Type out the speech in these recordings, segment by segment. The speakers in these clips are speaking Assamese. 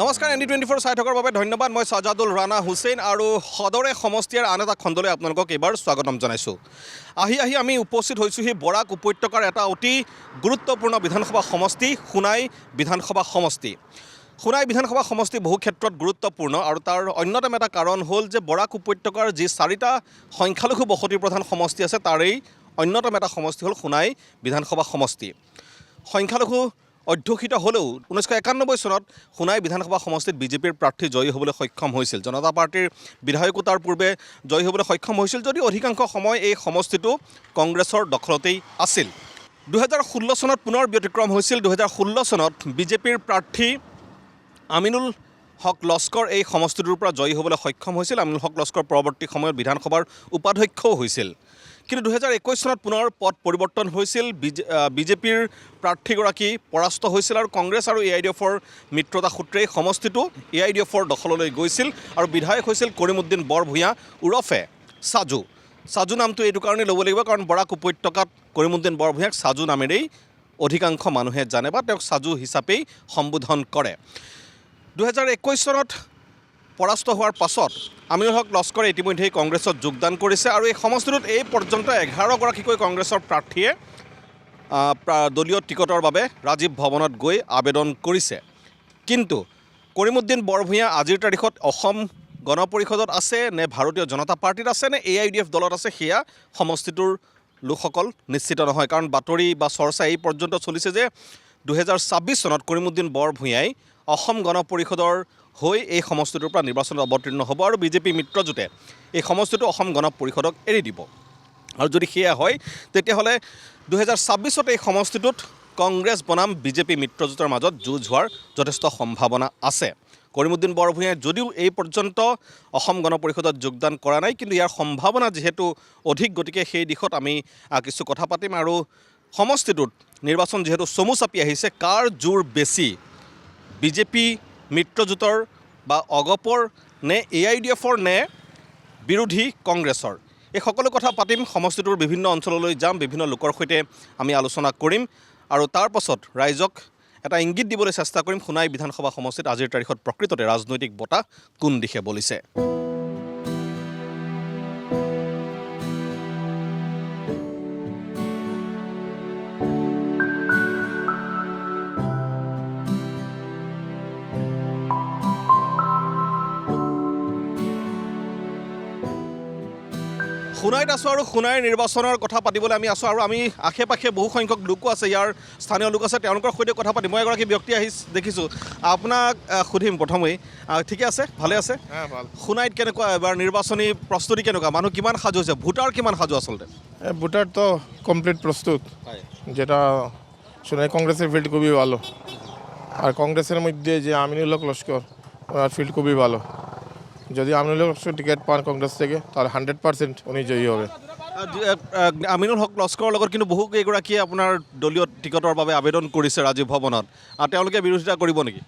নমস্কাৰ ND24 চাই থকাৰ বাবে ধন্যবাদ। মই সাজাদুল ৰাণা হুছেইন আৰু সদৰে সমষ্টিৰ আন এটা খণ্ডলৈ আপোনালোকক এইবাৰ স্বাগতম জনাইছোঁ। আহি আমি উপস্থিত হৈছোঁহি বৰাক উপত্যকাৰ এটা অতি গুৰুত্বপূৰ্ণ বিধানসভা সমষ্টি সোণাই বিধানসভা সমষ্টি। সোণাই বিধানসভা সমষ্টি বহু ক্ষেত্ৰত গুৰুত্বপূৰ্ণ আৰু তাৰ অন্যতম এটা কাৰণ হ'ল যে বৰাক উপত্যকাৰ যি 4টা সংখ্যালঘু বসতি প্ৰধান সমষ্টি আছে তাৰেই অন্যতম এটা সমষ্টি হ'ল সোণাই বিধানসভা সমষ্টি। সংখ্যালঘু অধ্যুষিত হ'লেও 1991 চনত সোণাই বিধানসভা সমষ্টিত বিজেপিৰ প্ৰাৰ্থী জয়ী হ'বলৈ সক্ষম হৈছিল। জনতা পাৰ্টীৰ বিধায়কো তাৰ পূৰ্বে জয়ী হ'বলৈ সক্ষম হৈছিল যদিও অধিকাংশ সময় এই সমষ্টিটো কংগ্ৰেছৰ দখলতেই আছিল। 2016 চনত পুনৰ ব্যতিক্ৰম হৈছিল। 2016 চনত বিজেপিৰ প্ৰাৰ্থী আমিনুল হক লস্কৰ এই সমষ্টিটোৰ পৰা জয়ী হ'বলৈ সক্ষম হৈছিল। আমিনুল হক লস্কৰ পৰৱৰ্তী সময়ত বিধানসভাৰ উপাধ্যক্ষও হৈছিল। কিন্তু 2021 চনত পুনৰ পথ পৰিৱৰ্তন হৈছিল। বিজেপিৰ প্ৰাৰ্থীগৰাকী পৰাস্ত হৈছিল আৰু কংগ্ৰেছ আৰু AIDFৰ মিত্ৰতা সূত্ৰে সমষ্টিটো AIDFৰ দখললৈ গৈছিল আৰু বিধায়ক হৈছিল কৰিমউদ্দিন বৰভূঞা ওৰফে সাজু নামটো এইটো কাৰণেই ল'ব লাগিব কাৰণ বৰাক উপত্যকাত কৰিমউদ্দিন বৰভূঞাক সাজু নামেৰেই অধিকাংশ মানুহে জানে বা তেওঁক সাজু হিচাপেই সম্বোধন কৰে। 2021 চনত পৰাস্ত হোৱাৰ পাছত আমিনুল হক লস্কৰে ইতিমধ্যেই কংগ্ৰেছত যোগদান কৰিছে আৰু এই সমষ্টিটোত এই পৰ্যন্ত 11গৰাকীকৈ কংগ্ৰেছৰ প্ৰাৰ্থীয়ে দলীয় টিকটৰ বাবে ৰাজীৱ ভৱনত গৈ আবেদন কৰিছে। কিন্তু কৰিমউদ্দিন বৰভূঞা আজিৰ তাৰিখত অসম গণ পৰিষদত আছে নে ভাৰতীয় জনতা পাৰ্টীত আছে নে AIDF দলত আছে সেয়া সমষ্টিটোৰ লোকসকল নিশ্চিত নহয়। কাৰণ বাতৰি বা চৰ্চা এই পৰ্যন্ত চলিছে যে 2026 চনত কৰিমউদ্দিন বৰভূঞাই অসম গণ পৰিষদৰ হৈ এই সমষ্টিটোৰ পৰা নিৰ্বাচনত অৱতীৰ্ণ হ'ব আৰু বিজেপি মিত্ৰজোঁটে এই সমষ্টিটো অসম গণ পৰিষদক এৰি দিব। আৰু যদি সেয়া হয় তেতিয়াহ'লে 2026 এই সমষ্টিটোত কংগ্ৰেছ বনাম বিজেপি মিত্ৰজোঁটৰ মাজত যুঁজ হোৱাৰ যথেষ্ট সম্ভাৱনা আছে। কৰিমউদ্দিন বৰভূঞাই যদিও এই পৰ্যন্ত অসম গণ পৰিষদত যোগদান কৰা নাই কিন্তু ইয়াৰ সম্ভাৱনা যিহেতু অধিক, গতিকে সেই দিশত আমি কিছু কথা পাতিম। আৰু সমষ্টিটোত নিৰ্বাচন যিহেতু চমু চাপি আহিছে, কাৰ জোৰ বেছি, বিজেপি মিত্ৰজোঁটৰ বা অগপৰ নে AIDFৰ নে বিৰোধী কংগ্ৰেছৰ, এই সকলো কথা পাতিম। সমষ্টিটোৰ বিভিন্ন অঞ্চললৈ যাম, বিভিন্ন লোকৰ সৈতে আমি আলোচনা কৰিম আৰু তাৰ পাছত ৰাইজক এটা ইংগিত দিবলৈ চেষ্টা কৰিম সোণাই বিধানসভা সমষ্টিত আজিৰ তাৰিখত প্ৰকৃততে ৰাজনৈতিক বতাহ কোন দিশে বলিছে। সোণাইত আছোঁ আৰু সোণাইৰ নিৰ্বাচনৰ কথা পাতিবলৈ আমি আছোঁ আৰু আমি আশে পাশে বহু সংখ্যক লোকো আছে, ইয়াৰ স্থানীয় লোক আছে, তেওঁলোকৰ সৈতে কথা পাতিম। মই এগৰাকী ব্যক্তি দেখিছোঁ, আপোনাক সুধিম প্ৰথমেই, ঠিকে আছে, ভালে আছে? সোণাইত কেনেকুৱা এবাৰ নিৰ্বাচনী প্ৰস্তুতি কেনেকুৱা, মানুহ কিমান সাজু হৈছে, ভোটাৰ কিমান সাজু আচলতে? ভোটার তো কমপ্লিট প্রস্তুত, যেটা সোনাই কংগ্রেসের ফিল্ড খুবই ভালো। আর কংগ্রেসের মধ্যে যে আমিনুল হক লস্কর ওনার ফিল্ড খুবই ভালো। যদি আমিনুল হক লস্কর টিকিট পান কংগ্রেস থেকে তাহলে 100% উনি জয়ী হবে। আমিনুল হক লস্কৰৰ লগত কিন্তু বহু কেইগৰাকীয়ে আপোনাৰ দলীয় টিকটৰ বাবে আবেদন কৰিছে ৰাজীৱ ভৱনত, আৰু তেওঁলোকে বিৰোধিতা কৰিব নেকি?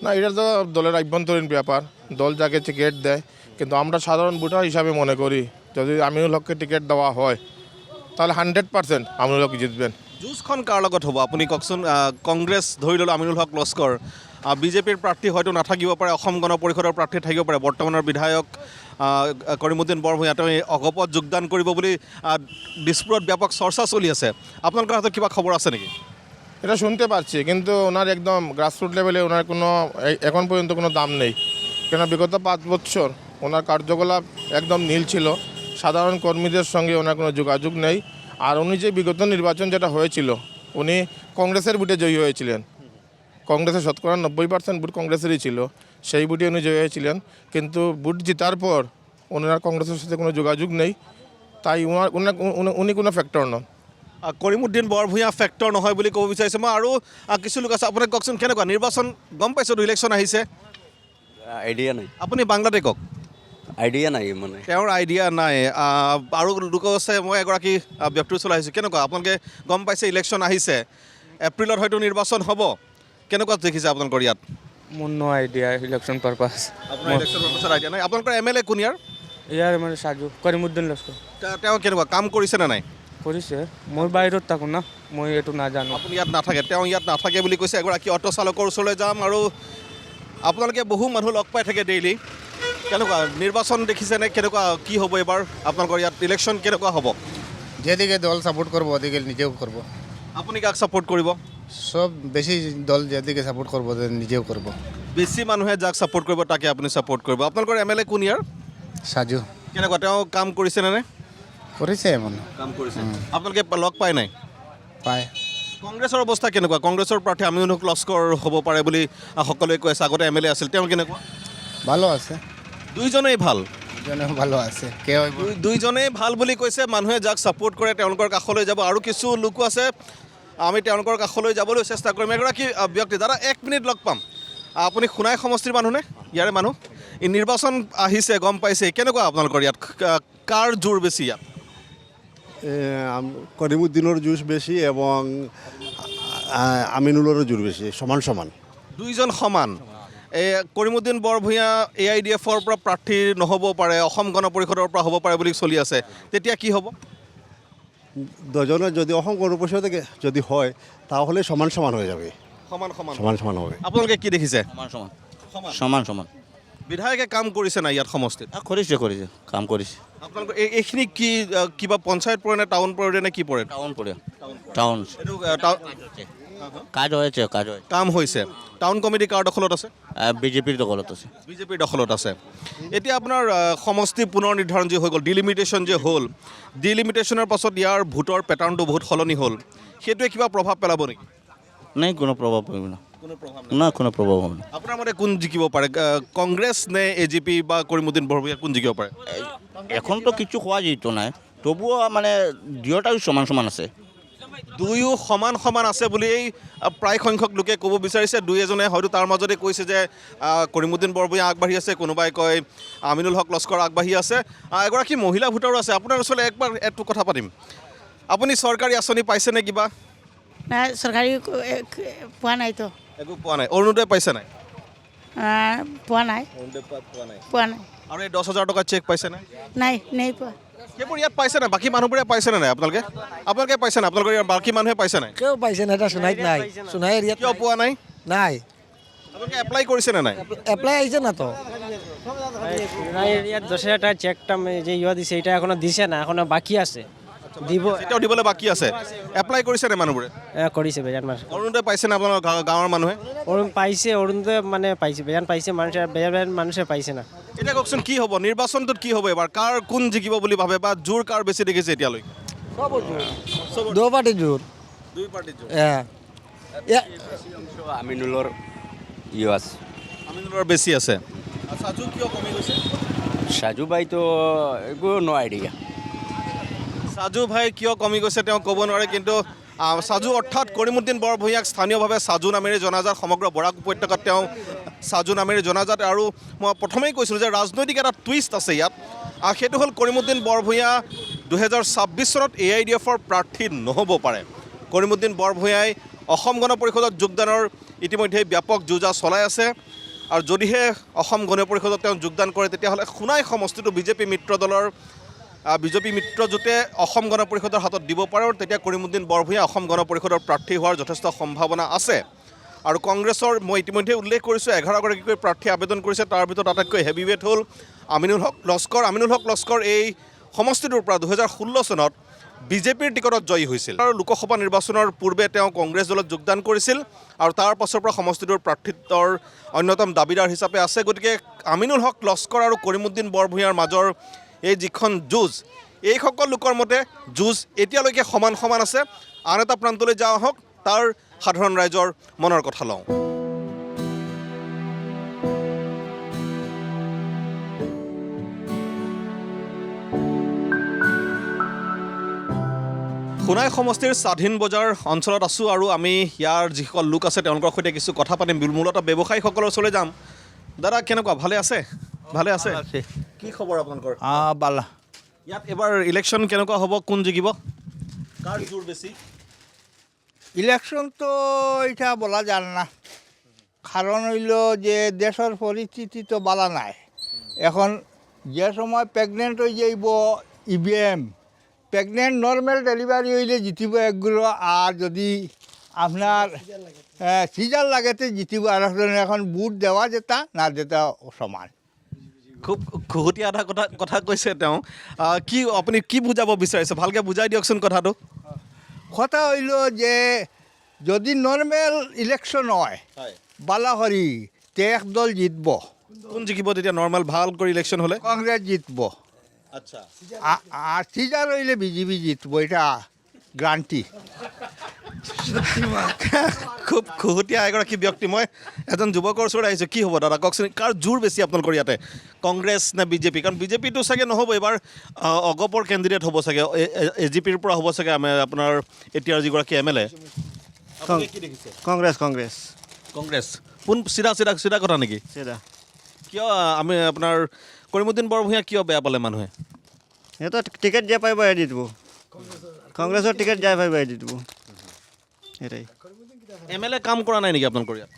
না, এটা তো দলের আভ্যন্তরীণ ব্যাপার, দল যাকে টিকিট দেয়, কিন্তু আমরা সাধারণ ভোটার হিসাবে মনে করি যদি আমিনুল হককে টিকিট দেওয়া হয় তাহলে 100% আমিনুল হক জিতবেন। যুঁজখন কাৰ লগত হ'ব আপুনি কওকচোন? কংগ্ৰেছ ধৰি ল'লোঁ আমিনুল হক লস্কৰ, বিজেপিৰ প্ৰাৰ্থী হয়তো নাথাকিব পাৰে, অসম গণ পৰিষদৰ প্ৰাৰ্থী থাকিব পাৰে, বৰ্তমানৰ বিধায়ক কৰিমউদ্দিন বৰভূঞা তেওঁ অগপত যোগদান কৰিব বুলি দিছপুৰত ব্যাপক চৰ্চা চলি আছে। আপোনালোকৰ হাতত কিবা খবৰ আছে নেকি? এটা শুনতে পাচ্ছি, কিন্তু ওনার একদম গ্রাসরুট লেভেলে ওনার কোনো এখন পর্যন্ত কোনো দাম নেই। কেন বিগত 5 বছর ওনার কার্যকলাপ একদম নীল ছিল, সাধারণ কর্মীদের সঙ্গে ওনার কোনো যোগাযোগ নেই। আর উনি যে বিগত নির্বাচন যেটা হয়েছিল উনি কংগ্রেসের ভোটে জয়ী হয়েছিলেন, কংগ্রেসের 90% ভোট কংগ্রেসেরই ছিল, সেই ভোটে উনি জয়ী হয়েছিলেন। কিন্তু ভোট জেতার পর ওনার কংগ্রেসের সাথে কোনো যোগাযোগ নেই, তাই উনি কোনো factor non. Karimuddin Barbhuiya factor নহয় বুলি ক'ব বিচাৰিছে মই। আৰু কিছু লোক আছে, আপোনাক কওকচোন কেনেকুৱা নিৰ্বাচন? গম পাইছোঁ ইলেকশ্যন আহিছে, আইডিয়া নাই, আপুনি বাংলাতে কওক। আইডিয়া নাই মানে তেওঁৰ আইডিয়া নাই। আৰু লোক আছে, মই এগৰাকী ব্যক্তিৰ ওচৰলৈ আহিছোঁ। কেনেকুৱা আপোনালোকে গম পাইছে ইলেকশ্যন আহিছে, এপ্ৰিলত হয়তো নিৰ্বাচন হ'ব, কেনেকুৱা দেখিছে আপোনালোকৰ ইয়াত? মোৰ নো আইডিয়া ইলেকশ্যন পাৰপাছ। আপোনাৰ ইলেকশ্যন পাৰপাছত আইডিয়া নাই। আপোনালোকৰ MLA কোন ইয়াৰ? ইয়াৰ মানে সাজু কৰিমউদ্দিন লস্কৰ তেওঁ কেনেকুৱা কাম কৰিছে নে নাই? কৰিছে, মই বাহিৰত থাকোঁ না, মই এইটো নাজানো। আপুনি ইয়াত নাথাকে, তেওঁ ইয়াত নাথাকে বুলি কৈছে। এগৰাকী অটো চালকৰ ওচৰলৈ যাম আৰু আপোনালোকে বহু মানুহ লগ পাই থাকে ডেইলি কেনেকুৱা নিৰ্বাচন দেখিছেনে কেনেকুৱা কি হ'ব এবাৰ আপোনালোকৰ ইয়াত ইলেকশ্যন কেনেকুৱা হ'ব যেদিকে দল সাপোৰ্ট কৰবো ওদিকে নিজেও কৰব আপুনি কাক ছাপোৰ্ট কৰিব সব বেশি দল যেদিকে সাপোৰ্ট কৰবো নিজেও কৰব বেছি মানুহে যাক ছাপোৰ্ট কৰিব তাকে আপুনি ছাপোৰ্ট কৰিব আপোনালোকৰ MLA কোন ইয়াৰ সাজু কেনেকুৱা তেওঁ কাম কৰিছেনে নে কৰেছে এমন কাম কৰিছে আপোনালোকে লগ পাই নাই পায় কংগ্ৰেছৰ অৱস্থা কেনেকুৱা কংগ্ৰেছৰ প্ৰাৰ্থী আমিনুল হক লস্কৰ হ'ব পাৰে বুলি সকলোৱে কৈ আছে আগতে MLA আছিল তেওঁ কেনেকুৱা ভালো আছে দুইজনেই ভাল জনে ভালো আছে কে হইব দুইজনেই ভাল বুলি কৈছে মানুহে যাক ছাপোৰ্ট কৰে তেওঁলোকৰ কাষলৈ যাব আৰু কিছু লোকো আছে আমি তেওঁলোকৰ কাষলৈ যাবলৈ চেষ্টা কৰিম এগৰাকী ব্যক্তি দাদা 1 মিনিট লগ পাম আপুনি সোণাই সমষ্টিৰ মানুহনে ইয়াৰে মানুহ এই নিৰ্বাচন আহিছে গম পাইছে কেনেকুৱা আপোনালোকৰ ইয়াত কাৰ জোৰ বেছি ইয়াত কৰিমুদ্দিনেৰ জুস বেশি এবং আমিনুলেৰও জুস বেশি সমান সমান দুইজন সমান এই কৰিমুদ্দিন বৰভূঞা AIDFৰ পৰা প্ৰাৰ্থী নহ'ব পাৰে অসম গণ পৰিষদৰ পৰা হ'ব পাৰে বুলি চলি আছে তেতিয়া কি হ'ব দুজনের যদি অসম গণ পরিষদ থেকে যদি হয় তাহলে সমান সমান হয়ে যাবে সমান সমান সমান সমান হবে আপোনালোকে কি দেখিছে সমান সমান সমান সমান বিধায়কে কাম কৰিছে নাই ইয়াত সমষ্টিত কৰিছে কৰিছে কাম কৰিছে আপোনালোকৰ এইখিনি কি কিবা পঞ্চায়ত পৰে নে টাউন পৰে নে কি পৰে টাউন পৰে টাউন এইটো কাজ হয়েছে কাজ হয়েছে কাম হৈছে টাউন কমিটি কাৰ দখলত আছে বিজেপিৰ দখলত আছে বিজেপিৰ দখলত আছে এতিয়া আপোনাৰ সমষ্টি পুনৰ নিৰ্ধাৰণ যে হৈ গ'ল ডিলিমিটেশ্যন যে হ'ল ডিলিমিটেশ্যনৰ পাছত ইয়াৰ ভোটৰ পেটাৰ্ণটো বহুত সলনি হ'ল সেইটোৱে কিবা প্ৰভাৱ পেলাব নেকি নাই কোনো প্ৰভাৱ পৰিব না কোনো প্ৰভাৱ না কোনো প্ৰভাৱ হ'ব না আপোনাৰ মতে কোন জিকিব পাৰে কংগ্ৰেছ নে AGP বা কৰিমুদ্দিন বৰভূঞা কোন জিকিব পাৰে এখনতো কিছু কোৱা যিটো নাই তবুও মানে দুয়োটাই সমান সমান আছে দুয়ো সমান সমান আছে বুলি প্ৰায় সংখ্যক লোকে ক'ব বিচাৰিছে দুই এজনে হয়তো তাৰ মাজতে কৈছে যে কৰিমুদ্দিন বৰভূঞা আগবাঢ়ি আছে কোনোবাই কয় আমিনুল হক লস্কৰ আগবাঢ়ি আছে এগৰাকী মহিলা ভোটাৰো আছে আপোনাৰ ওচৰলৈ একবাৰ এইটো কথা পাতিম আপুনি চৰকাৰী আঁচনি পাইছেনে কিবা নাই চৰকাৰী পোৱা নাইতো একো পোৱা নাই অৰুণোদয় পাইছে নাই পোৱা নাই পোৱা নাই আৰু এই 10,000 টকা চেক পাইছে নাই নাই নাই পোৱা সেইবোৰ ইয়াত পাইছে নাই বাকী মানুহবোৰে পাইছেনে নাই আপোনালোকে পাইছে নাই আপোনালোকৰ ইয়াৰ বাকী মানুহে পাইছে নাই কেউ পাইছে না এটা সোনাইত নাই সোনাই এরিয়াত কিয় পোৱা নাই নাই আপোনালোকে এপ্লাই কৰিছেনে নাই এপ্লাই আইছে না তো এরিয়াত 10,000 টাকা চেকটা যে ইয়া দিছে এটা এখনো দিছে না এখনো বাকি আছে দিব এতিয়াও দিবলৈ বাকী আছে এপ্লাই কৰিছে নাই মানুহবোৰে কৰিছে বেজান মানুহ অৰুণোদয় পাইছে নাই আপোনালোকৰ গাঁৱৰ মানুহে অৰুণ পাইছে অৰুণোদয় মানে পাইছে বেজান পাইছে বেজান মানুহে পাইছে না এতিয়া কওকচোন কি হ'ব নিৰ্বাচনটোত কি হ'ব এবাৰ কাৰ কোন জিকিব বুলি ভাবে বা জোৰ কাৰ বেছি দেখিছে এতিয়ালৈ দো পাৰ্টি জোৰ দুই পাৰ্টি জোৰ আমিনুলৰ আছে আমিনুলৰ বেছি আছে সাজু কিয় কমি গৈছে সাজু বাইতো একো নো আইডিয়া সাজু ভাই কিয় কমি গৈছে তেওঁ ক'ব নোৱাৰে কিন্তু সাজু অৰ্থাৎ কৰিমুদ্দিন বৰভূঞাক স্থানীয়ভাৱে সাজু নামেৰে জনাজাত সমগ্ৰ বৰাক উপত্যকাত তেওঁ সাজু নামেৰে জনাজাত আৰু মই প্ৰথমেই কৈছিলোঁ যে ৰাজনৈতিক এটা টুইষ্ট আছে ইয়াত সেইটো হ'ল কৰিমুদ্দিন বৰভূঞা 2026 চনত AIDFৰ প্ৰাৰ্থী নহ'ব পাৰে কৰিমুদ্দিন বৰভূঞাই অসম গণ পৰিষদত যোগদানৰ ইতিমধ্যে ব্যাপক যুঁজা চলাই আছে আৰু যদিহে অসম গণ পৰিষদত তেওঁ যোগদান কৰে তেতিয়াহ'লে সোণাই সমষ্টিটো বিজেপি মিত্ৰ দলৰ বিজেপি মিত্ৰজোঁটে অসম গণ পৰিষদৰ হাতত দিব পাৰে আৰু তেতিয়া কৰিমুদ্দিন বৰভূঞা অসম গণ পৰিষদৰ প্ৰাৰ্থী হোৱাৰ যথেষ্ট সম্ভাৱনা আছে আৰু কংগ্ৰেছৰ মই ইতিমধ্যে উল্লেখ কৰিছোঁ 11গৰাকীকৈ প্ৰাৰ্থী আবেদন কৰিছে তাৰ ভিতৰত আটাইতকৈ হেভিৱেট হ'ল আমিনুল হক লস্কৰ এই সমষ্টিটোৰ পৰা 2016 চনত বিজেপিৰ টিকটত জয়ী হৈছিল আৰু লোকসভা নিৰ্বাচনৰ পূৰ্বে তেওঁ কংগ্ৰেছ দলত যোগদান কৰিছিল আৰু তাৰ পাছৰ পৰা সমষ্টিটোৰ প্ৰাৰ্থিত্বৰ অন্যতম দাবীদাৰ হিচাপে আছে গতিকে আমিনুল হক লস্কৰ আৰু কৰিমুদ্দিন বৰভূঞাৰ মাজৰ এই যিখন যুঁজ এইসকল লোকৰ মতে যুঁজ এতিয়ালৈকে সমান সমান আছে আন এটা প্ৰান্তলৈ যাওঁ আহক তাৰ সাধাৰণ ৰাইজৰ মনৰ কথা লওঁ সোণাই সমষ্টিৰ স্বাধীন বজাৰ অঞ্চলত আছোঁ আৰু আমি ইয়াৰ যিসকল লোক আছে তেওঁলোকৰ সৈতে কিছু কথা পাতিম মূলতঃ ব্যৱসায়ীসকলৰ ওচৰলৈ যাম দাদা কেনেকুৱা ভালে আছে কি খবৰ আপোনালোকৰ বালা ইয়াত এবাৰ ইলেকশ্যন কেনেকুৱা হ'ব কোন জিকিব কাৰ জোৰ বেছি ইলেকশন তো এটা বলা যায় না কারণ হইল যে দেশের পরিস্থিতি তো বালা নাই এখন যে সময় প্রেগনেন্ট হয়ে যাইব ইভিএম প্রেগনেন্ট নর্মাল ডেলিভারি হইলে জিতিব একগুলো আর যদি আপনার সিজার লাগাতে জিতিব আর এখন বুট দেওয়া যেটা না যেটা সমান খুব খুহুতীয়া এটা কথা কৈছে তেওঁ কি আপুনি কি বুজাব বিচাৰিছে ভালকৈ বুজাই দিয়কচোন কথাটো কথা হইল যে যদি নর্মাল ইলেকশন হয় বালাহরি তে এক দল জিতব কোন জিকিব তেতিয়া নৰ্মেল ভাল কৰি ইলেকশ্যন হ'লে কংগ্ৰেস জিতব আচ্ছা আৰ সিজাৰ হইলে বিজেপি জিতব এটা গ্ৰান্টি খুব খুহুতীয়া এগৰাকী ব্যক্তি মই এজন যুৱকৰ ওচৰত আহিছোঁ কি হ'ব দাদা কওকচোন কাৰ জোৰ বেছি আপোনালোকৰ ইয়াতে কংগ্ৰেছ নে বিজেপি কাৰণ বিজেপিটো চাগে নহ'ব এইবাৰ অগপৰ কেণ্ডিডেট হ'ব চাগে এ জি পিৰ পৰা হ'ব চাগে আপোনাৰ এতিয়াৰ যিগৰাকী MLA কি দেখিছে কংগ্ৰেছ কংগ্ৰেছ কংগ্ৰেছ পোন চিধা কথা নেকি সেটা কিয় আমি আপোনাৰ কৰিমুদ্দিন বৰভূঞা কিয় বেয়া পালে মানুহে সিহঁতৰ টিকেট যাই পাৰিব এৰি দিব কংগ্ৰেছৰ টিকেট যাই পাৰিব এৰি দিব এটাই MLA কাম কৰা নাই নেকি আপোনালোকৰ ইয়াত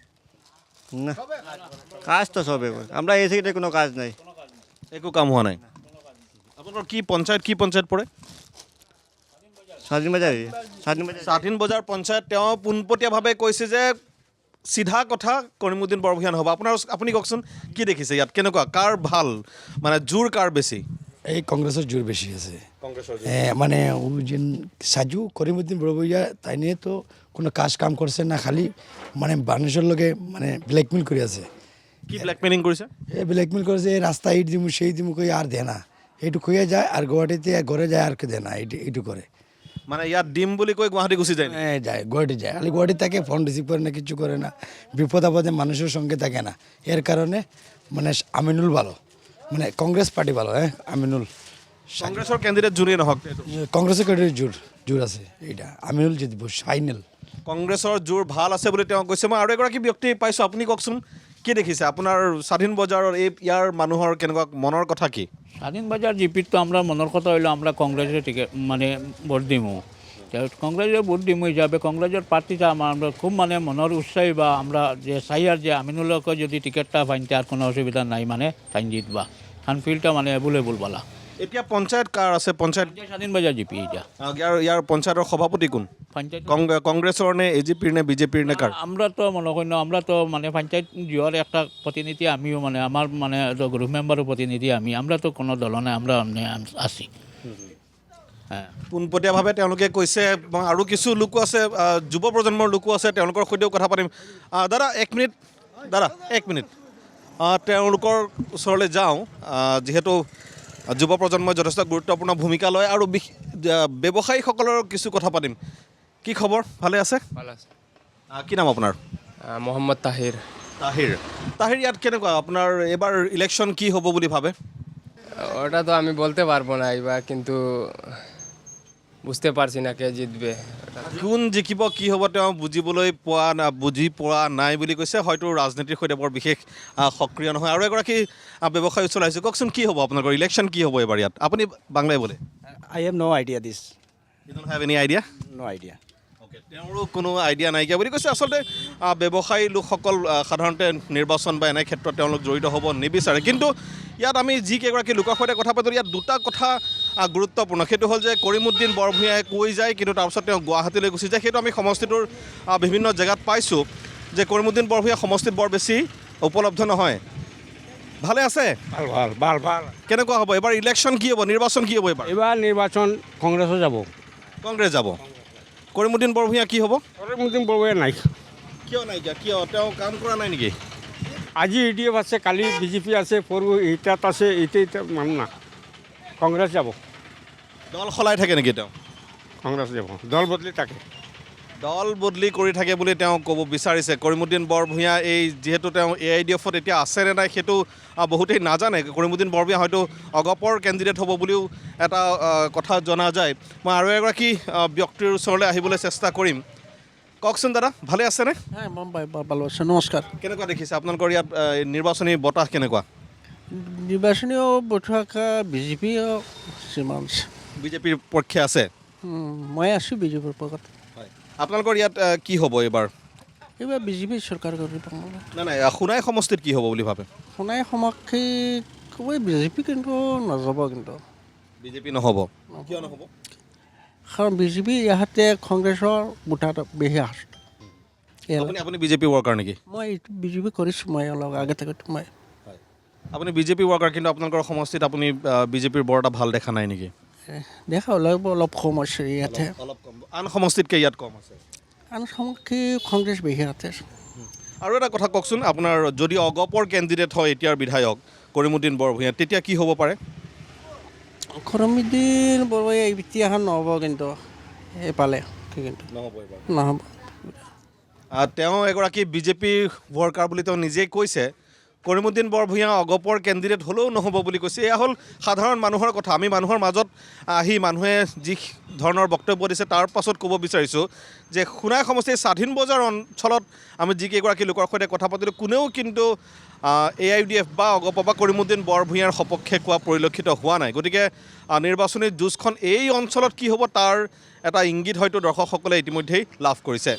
না কাজ তো সবে আমৰা এই সাইডে কোনো কাজ নাই একো কাম হোৱা নাই আপোনালোকৰ কি পঞ্চায়ত পৰে স্বাধীন বাজাৰ স্বাধীন বজাৰ পঞ্চায়ত তেওঁ পোনপটীয়াভাৱে কৈছে যে চিধা কথা কৰিমুদ্দিন বৰভূঞা নহ'ব আপুনি কওকচোন কি দেখিছে ইয়াত কেনেকুৱা কাৰ ভাল মানে জোৰ কাৰ বেছি এই কংগ্ৰেসেৰ জোৰ বেশি আছে কংগ্ৰেছৰ মানে ও যে সাজু করিমুদ্দিন বড়বইয়া তাই নিয়ে তো কোনো কাম করছে না খালি মানে মানুষের লগে মানে ব্ল্যাকমেল করে আছে কি ব্লেকমেইলিং কৰিছে এই ব্ল্যাকমেল করেছে এই রাস্তা ইট দিমু সেই দিমু কই আর দেয় না এইটু খুঁয়ে যায় আর গুয়াহাটিতে ঘরে যায় আর কে দেয় না এইটু করে মানে ইয়াত দিম বুলি কৈ গুৱাহাটী গুচি যায় যায় গুয়াহাটি যায় খালি গুয়াহাটি থাকে ফোন রিসিভ করে না কিছু করে না বিপদ আপদে মানুষের সঙ্গে থাকে না এর কারণে মানে আমিনুল ভালো মানে কংগ্রেস পার্টি ভালো আমিনুল কংগ্ৰেছৰ কেণ্ডিডেট জোৰেই নহওক কংগ্ৰেসেৰ ক্যান্ডিডেট জোৰ আছে এইটা আমিনুল জিতব ফাইনাল কংগ্ৰেছৰ জোৰ ভাল আছে বুলি তেওঁ কৈছে মই আৰু এগৰাকী ব্যক্তি পাইছোঁ আপুনি কওকচোন কি দেখিছে আপোনাৰ স্বাধীন বজাৰৰ ইয়াৰ মানুহৰ কেনেকুৱা মনৰ কথা কি স্বাধীন বাজার জিপির তো আমরা মনের কথা হইলো আমরা কংগ্রেসের টিকিট মানে ভোট দিমু কংগ্রেসের ভোট দিমু হিসাবে কংগ্রেসের প্রার্থীটা আমরা খুব মানে মনের উৎসাহী বা আমরা যে চাই আর যে আমিনুলকে যদি টিকিটটা পাইতে আর কোনো অসুবিধা নাই মানে তাই জিতবা কারণ ফিল্ডটা মানে অ্যাভেলেবল বালা এতিয়া পঞ্চায়ত কাৰ আছে পঞ্চায়ত স্বাধীন বাজাৰ জিপি এটা ইয়াৰ পঞ্চায়তৰ সভাপতি কোন পঞ্চায়েত কংগ্ৰেছৰ নে AGPৰ নে বিজেপিৰ নে কাৰ আমরা তো মনে করি না আমরা তো মানে পঞ্চায়েত জিওর একটা প্রতিনিধি আমিও মানে আমার মানে গ্রুপ মেম্বারের প্রতিনিধি আমরা তো কোনো দল নাই আমরা মানে আছি হ্যাঁ পোনপটীয়াভাৱে তেওঁলোকে কৈছে আৰু কিছু লোকো আছে যুৱ প্ৰজন্মৰ লোকো আছে তেওঁলোকৰ সৈতেও কথা পাতিম দাদা এক মিনিট তেওঁলোকৰ ওচৰলৈ যাওঁ যিহেতু যুৱ প্ৰজন্মই যথেষ্ট গুৰুত্বপূৰ্ণ ভূমিকা লয় আৰু ব্যৱসায়ীসকলৰ কিছু কথা পাতিম কি খবৰ ভালে আছে কি নাম আপোনাৰ মোহাম্মদ তাহিৰ তাহিৰ ইয়াত কেনেকুৱা আপোনাৰ এবাৰ ইলেকশ্যন কি হ'ব বুলি ভাবে ওটা তো আমি বলতে পারবো না এবার কিন্তু বুঝতে পারছি না কে জিতবে কোন জিকিব কি হ'ব তেওঁ বুজি পোৱা নাই বুলি কৈছে হয়তো ৰাজনীতিৰ সৈতে বৰ বিশেষ সক্ৰিয় নহয় আৰু এগৰাকী ব্যৱসায়ী ওচৰলৈ আহিছোঁ কওকচোন কি হ'ব আপোনালোকৰ ইলেকশ্যন কি হ'ব এবাৰ ইয়াত আপুনি বাংলাই বোলে আই হেভ নো আইডিয়া দিছ you don't have any idea no idea তেওঁৰো কোনো আইডিয়া নাইকিয়া বুলি কৈছে আচলতে ব্যৱসায়ী লোকসকল সাধাৰণতে নিৰ্বাচন বা এনে ক্ষেত্ৰত তেওঁলোক জড়িত হ'ব নিবিচাৰে কিন্তু ইয়াত আমি যিকেইগৰাকী লোকৰ সৈতে কথা পাতোঁ ইয়াত দুটা কথা গুৰুত্বপূৰ্ণ সেইটো হ'ল যে কৰিমুদ্দিন বৰভূঞাই কৈ যায় কিন্তু তাৰপিছত তেওঁ গুৱাহাটীলৈ গুচি যায় সেইটো আমি সমষ্টিটোৰ বিভিন্ন জেগাত পাইছোঁ যে কৰিমুদ্দিন বৰভূঞা সমষ্টিত বৰ বেছি উপলব্ধ নহয় ভালে আছে ভাল ভাল কেনেকুৱা হ'ব এবাৰ ইলেকশ্যন কি হ'ব নিৰ্বাচন কি হ'ব এবাৰ নিৰ্বাচন কংগ্ৰেসও যাব কংগ্ৰেছ যাব কৰিমুদ্দিন বৰভূঞা কি হ'ব কৰিমুদ্দিন বড়বইয়া নাই কিয় নাইকিয়া কিয় তেওঁ কাম কৰা নাই নেকি আজি EDF আছে কালি বিজেপি আছে পরু ইটাত আছে ইটা মান না কংগ্রেস যাব দল সলাই থাকে নেকি তেওঁ কংগ্রেস যাব দল বদলি থাকে দল বদলি কৰি থাকে বুলি তেওঁ ক'ব বিচাৰিছে কৰিমুদ্দিন বৰভূঞা এই যিহেতু তেওঁ AIDFত এতিয়া আছে নে নাই সেইটো বহুতেই নাজানে কৰিমুদ্দিন বৰভূঞা হয়তো অগপৰ কেণ্ডিডেট হ'ব বুলিও এটা কথা জনা যায় মই আৰু এগৰাকী ব্যক্তিৰ ওচৰলৈ আহিবলৈ চেষ্টা কৰিম কওকচোন দাদা ভালে আছেনে হ্যাঁ ভালো আছে নমস্কাৰ কেনেকুৱা দেখিছে আপোনালোকৰ ইয়াত নিৰ্বাচনী বতাহ কেনেকুৱা নিৰ্বাচনীয় বৈঠকা বিজেপি বিজেপিৰ পক্ষে আছে মই আছো বিজেপিৰ পক্ষত আপোনালোকৰ ইয়াত কি হ'ব এইবাৰ এইবাৰ বিজেপি চৰকাৰ কৰিব নাই সোণাই সমষ্টিত কি হ'ব বুলি ভাবে সোণাই সমাক্ষী বিজেপি কিন্তু নাযাব কিন্তু বিজেপি নহ'ব কিয় নহ'ব কাৰণ বিজেপি ইয়াতে কংগ্ৰেছৰ ভোটাৰ বেছি আপুনি আপুনি বিজেপি ৱৰ্কাৰ নেকি? মই বিজেপি কৰিছোঁ মই অলপ আগে থাকোঁতে মই আপুনি বিজেপি ৱৰ্কাৰ, কিন্তু আপোনালোকৰ সমষ্টিত আপুনি বিজেপিৰ বৰ এটা ভাল দেখা নাই নেকি? দেখা অলপ অলপ কম আছে ইয়াতে অলপ কম, আন সমষ্টিতকৈ ইয়াত কম আছে। আন সমষ্টি কংগ্ৰেছ বেছি আছে। আৰু এটা কথা কওকচোন, আপোনাৰ যদি অগপৰ কেণ্ডিডেট হয় এতিয়াৰ বিধায়ক কৰিমুদ্দিন বৰভূঞা, তেতিয়া কি হ'ব পাৰে? কৰিমুদ্দিন বৰভূঞা এতিয়াখন নহ'ব, কিন্তু এইফালে কিন্তু নহ'ব। তেওঁ এগৰাকী বিজেপি ৱৰ্কাৰ বুলি তেওঁ নিজেই কৈছে। কৰিমুদ্দিন বৰভূঞা অগপৰ কেণ্ডিডেট হ'লেও নহ'ব বুলি কৈছে। এয়া হ'ল সাধাৰণ মানুহৰ কথা। আমি মানুহৰ মাজত আহি মানুহে যি ধৰণৰ বক্তব্য দিছে তাৰ পাছত ক'ব বিচাৰিছোঁ যে সোণাই সমষ্টিৰ স্বাধীন বজাৰ অঞ্চলত আমি যিকেইগৰাকী লোকৰ সৈতে কথা পাতিলোঁ, কোনেও কিন্তু AIUDF বা অগপ বা কৰিমুদ্দিন বৰভূঞাৰ সপক্ষে কোৱা পৰিলক্ষিত হোৱা নাই। গতিকে নিৰ্বাচনী যুঁজখন এই অঞ্চলত কি হ'ব তাৰ এটা ইংগিত হয়তো দৰ্শকসকলে ইতিমধ্যেই লাভ কৰিছে।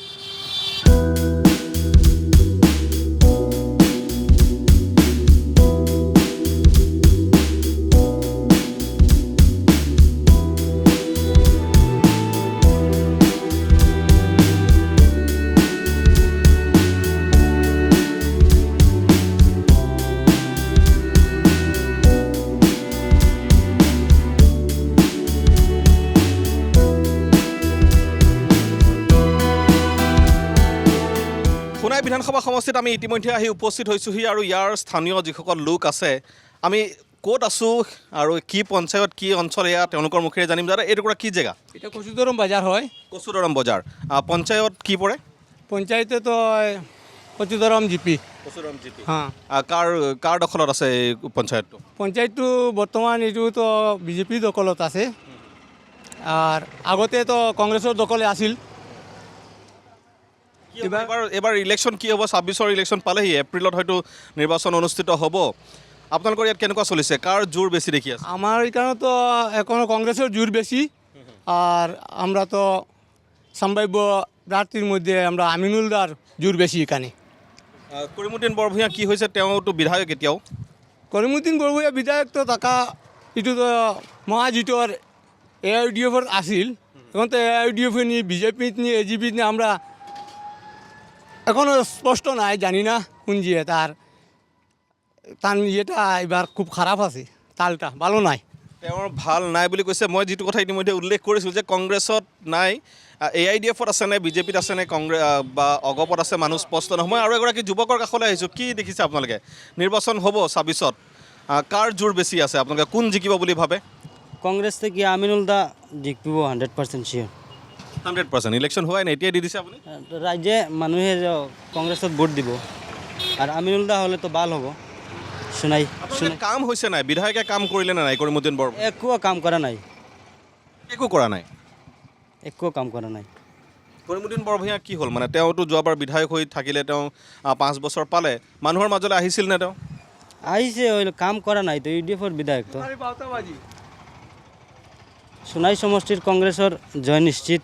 সোণাই বিধানসভা সমষ্টিত আমি ইতিমধ্যে আহি উপস্থিত হৈছোঁহি, আৰু ইয়াৰ স্থানীয় যিসকল লোক আছে, আমি ক'ত আছোঁ আৰু কি পঞ্চায়ত কি অঞ্চল এয়া তেওঁলোকৰ মুখেৰে জানিম। দাদা, এইটুকুৰা কি জেগা? এটা কচুদৰম বাজাৰ হয়। কচুদৰম বজাৰ। পঞ্চায়ত কি পৰে? পঞ্চায়েতে তো কচুদৰম জিপি। কচুদৰম জিপি। হ্যাঁ, কাৰ দখলত আছে এই পঞ্চায়তটো? পঞ্চায়েতটো বর্তমান এইটো তো বিজেপি দখলত আছে, আর আগতে তো কংগ্রেসের দখলে আছিল। এবাৰ ইলেকশ্যন কি হ'ব? 26ৰ ইলেকশ্যন পালেহি, এপ্ৰিলত হয়তো নিৰ্বাচন অনুষ্ঠিত হ'ব। আপোনালোকৰ ইয়াত কেনেকুৱা চলিছে? কাৰ জোৰ বেছি দেখি আছে? আমার এখানে তো এখনো কংগ্রেসের জোর বেশি, আর আমরা তো সম্ভাব্য প্রার্থীর মধ্যে আমরা আমিনুলদার জোর বেশি এখানে। কৰিমুদ্দিন বৰভূঞা কি হৈছে? তেওঁতো বিধায়ক এতিয়াও। করিমুদ্দিন বরভূঞা বিধায়ক তো টাকা এইটো তো মহাজিটর AIUDF আছিল, এখন তো AIUDF নিয়ে বিজেপি নিয়ে AGP নিয়ে আমরা এখনও স্পষ্ট নাই, জানি না কোন জিয়ে তার ইয়েটা এবার খুব খারাপ আছে, তালটা ভালো নাই। তেওঁৰ ভাল নাই বুলি কৈছে। মই যিটো কথা ইতিমধ্যে উল্লেখ কৰিছোঁ যে কংগ্ৰেছত নাই, AIDF-ত আছে নে বিজেপিত আছে নে কংগ্ৰেছ বা অগপত আছে, মানুহ স্পষ্ট নহয়। মই আৰু এগৰাকী যুৱকৰ কাষলৈ আহিছোঁ। কি দেখিছে আপোনালোকে? নিৰ্বাচন হ'ব 26ত, কাৰ জোৰ বেছি আছে? আপোনালোকে কোন জিকিব বুলি ভাবে? কংগ্ৰেস থেকে আমিনুল দা জিতব 100% শিওৰ। 100%? ইলেকশ্যন হোৱাই নাই, এতিয়াই দি দিছে আপুনি? রাজ্যে মানুহে কংগ্রেসত ভোট দিব, আর আমিনুল দা হলে তো ভাল হ'ব। শুনাই কাম হৈছে নাই? বিধায়কে কাম কৰিলে নে নাই কৰিমুদ্দিন বৰভূঞা? একো কাম কৰা নাই, একো কৰা নাই। একো কাম কৰা নাই। কৰিমুদ্দিন বৰভূঞা কি হ'ল? মানে তেওঁতো যোৱাবাৰ বিধায়ক হৈ থাকিলে, তেওঁ 5 বছৰ পালে, মানুহৰ মাজলৈ আহিছিল নে তেওঁ? আহিছে, কাম কৰা নাই তো। UDF-ৰ বিধায়ক তো। সোনাই সমষ্টিৰ কংগ্ৰেছৰ জয় নিশ্চিত,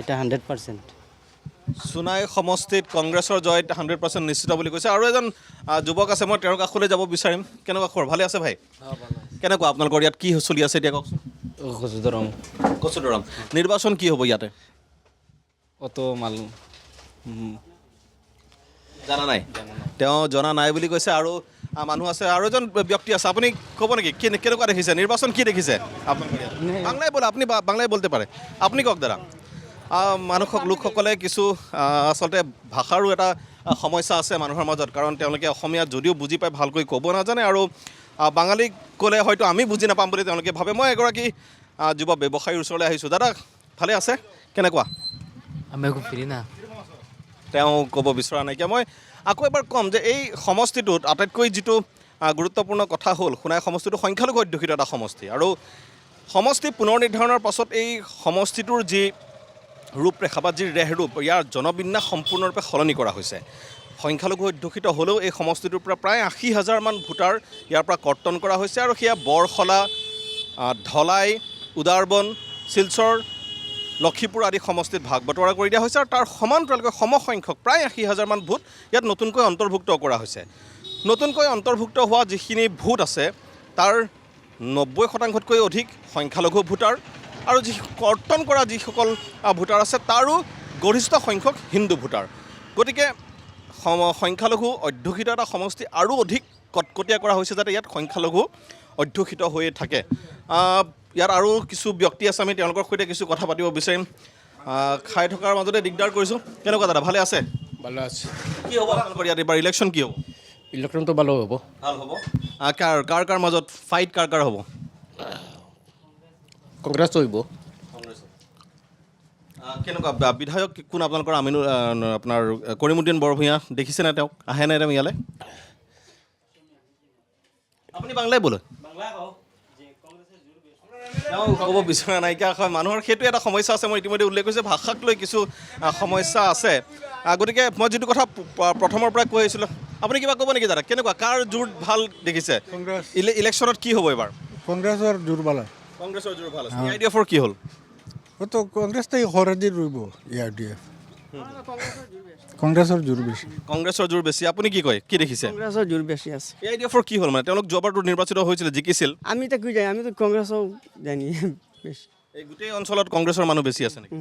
এটা 100%। সোনাই সমষ্টিত কংগ্ৰেছৰ জয় 100% নিশ্চিত বুলি কৈছে। আৰু এজন যুৱক আছে, মই তেওঁৰ কাষলৈ যাব বিচাৰিম। কেনেকুৱা খবৰ? ভালে আছে ভাই? কেনেকুৱা আপোনালোকৰ ইয়াত কি চলি আছে এতিয়া কওকচোন? কচুদৰম কচুদৰম নিৰ্বাচন কি হ'ব ইয়াতে? অত মালুম জানা নাই? তেওঁ জনা নাই বুলি কৈছে। আৰু মানুহ আছে, আৰু এজন ব্যক্তি আছে, আপুনি ক'ব নেকি কেনেকুৱা দেখিছে নিৰ্বাচন? কি দেখিছে আপোনালোকৰ ইয়াত? বাংলাই বলে, আপুনি বাংলাই বলতে পাৰে, আপুনি কওক দাদা। লোকসকলে কিছু আচলতে ভাষাৰো এটা সমস্যা আছে মানুহৰ মাজত, কাৰণ তেওঁলোকে অসমীয়া যদিও বুজি পায় ভালকৈ ক'ব নাজানে, আৰু বাঙালী ক'লে হয়তো আমি বুজি নাপাম বুলি তেওঁলোকে ভাবে। মই এগৰাকী যুৱ ব্যৱসায়ীৰ ওচৰলৈ আহিছোঁ। দাদা ভালে আছে? কেনেকুৱা? আমি একো ফ্ৰী না। তেওঁ ক'ব বিচৰা নাইকিয়া। মই আকৌ এবাৰ ক'ম যে এই সমষ্টিটোত আটাইতকৈ যিটো গুৰুত্বপূৰ্ণ কথা হ'ল, সোণাই সমষ্টিটো সংখ্যালঘু অধ্যুষিত এটা সমষ্টি, আৰু সমষ্টি পুনৰ নিৰ্ধাৰণৰ পাছত এই সমষ্টিটোৰ যি ৰূপৰেখা বা যি ৰেহৰূপ, ইয়াৰ জনবিন্যাস সম্পূৰ্ণৰূপে সলনি কৰা হৈছে। সংখ্যালঘু অধ্যুষিত হ'লেও এই সমষ্টিটোৰ পৰা প্ৰায় 80,000মান ভোটাৰ ইয়াৰ পৰা কৰ্তন কৰা হৈছে, আৰু সেয়া বৰখলা, ধলাই, উদাৰবন, শিলচৰ, লক্ষীপুৰ আদি সমষ্টিত ভাগ বতৰা কৰি দিয়া হৈছে, আৰু তাৰ সমান্তৰালকৈ সমসংখ্যক প্ৰায় 80,000মান ভোট ইয়াত নতুনকৈ অন্তৰ্ভুক্ত কৰা হৈছে। নতুনকৈ অন্তৰ্ভুক্ত হোৱা যিখিনি ভোট আছে তাৰ 90%তকৈ অধিক সংখ্যালঘু ভোটাৰ, আৰু যি কৰ্তন কৰা যিসকল ভোটাৰ আছে তাৰো গৰিষ্ঠ সংখ্যক হিন্দু ভোটাৰ। গতিকে সংখ্যালঘু অধ্যুষিত এটা সমষ্টি আৰু অধিক কটকটীয়া কৰা হৈছে যাতে ইয়াত সংখ্যালঘু অধ্যুষিত হৈয়ে থাকে। ইয়াত আৰু কিছু ব্যক্তি আছে, আমি তেওঁলোকৰ সৈতে কিছু কথা পাতিব বিচাৰিম। খাই থকাৰ মাজতে দিগদাৰ কৰিছোঁ। কেনেকুৱা দাদা, ভালে আছে? ভালো আছে। কি হ'ব আপোনালোকৰ ইয়াত এইবাৰ ইলেকশ্যন কি হ'ব? ইলেকশ্যনটো ভালো হ'ব। ভাল হ'ব। কাৰ মাজত ফাইট কাৰ হ'ব? কংগ্ৰেছ হ'ব। কেনেকুৱা বিধায়ক কোন আপোনালোকৰ? আপোনাৰ কৰিমুদ্দিন বৰভূঞা দেখিছেনে? তেওঁক আহেনে তেওঁ ইয়ালৈ? আপুনি বাংলাই বোলে? তেওঁ ক'ব বিচৰা নাইকিয়া হয়। মানুহৰ সেইটো এটা সমস্যা আছে, মই ইতিমধ্যে উল্লেখ কৰিছোঁ, ভাষাক লৈ কিছু সমস্যা আছে। গতিকে মই যিটো কথা প্ৰথমৰ পৰা কৈ আহিছিলোঁ, আপুনি কিবা ক'ব নেকি দাদা? কেনেকুৱা কাৰ জোৰ ভাল দেখিছে? ইলেকশ্যনত কি হ'ব এইবাৰ? কংগ্ৰেছৰ জোৰ ভাল হয়। কংগ্ৰেছৰ জোৰ ভাল আছে। AIDF-ৰ কি হ'ল? তো কংগ্ৰেছটাই সৰদি ৰ'ব AIDF। কংগ্ৰেছৰ জোৰ বেছি। কংগ্ৰেছৰ জোৰ বেছি। আপুনি কি কয়, কি দেখিছে? কংগ্ৰেছৰ জোৰ বেছি আছে। AIDF-ৰ কি হ'ল? মানে তেওঁলোক যোৱাবাৰতো নিৰ্বাচিত হৈছিল, জিকিছিল। আমি তো কি জানি, আমি তো কংগ্ৰেছৰ জানি বেছি। এই গোটেই অঞ্চলত কংগ্ৰেছৰ মানুহ বেছি আছে নেকি?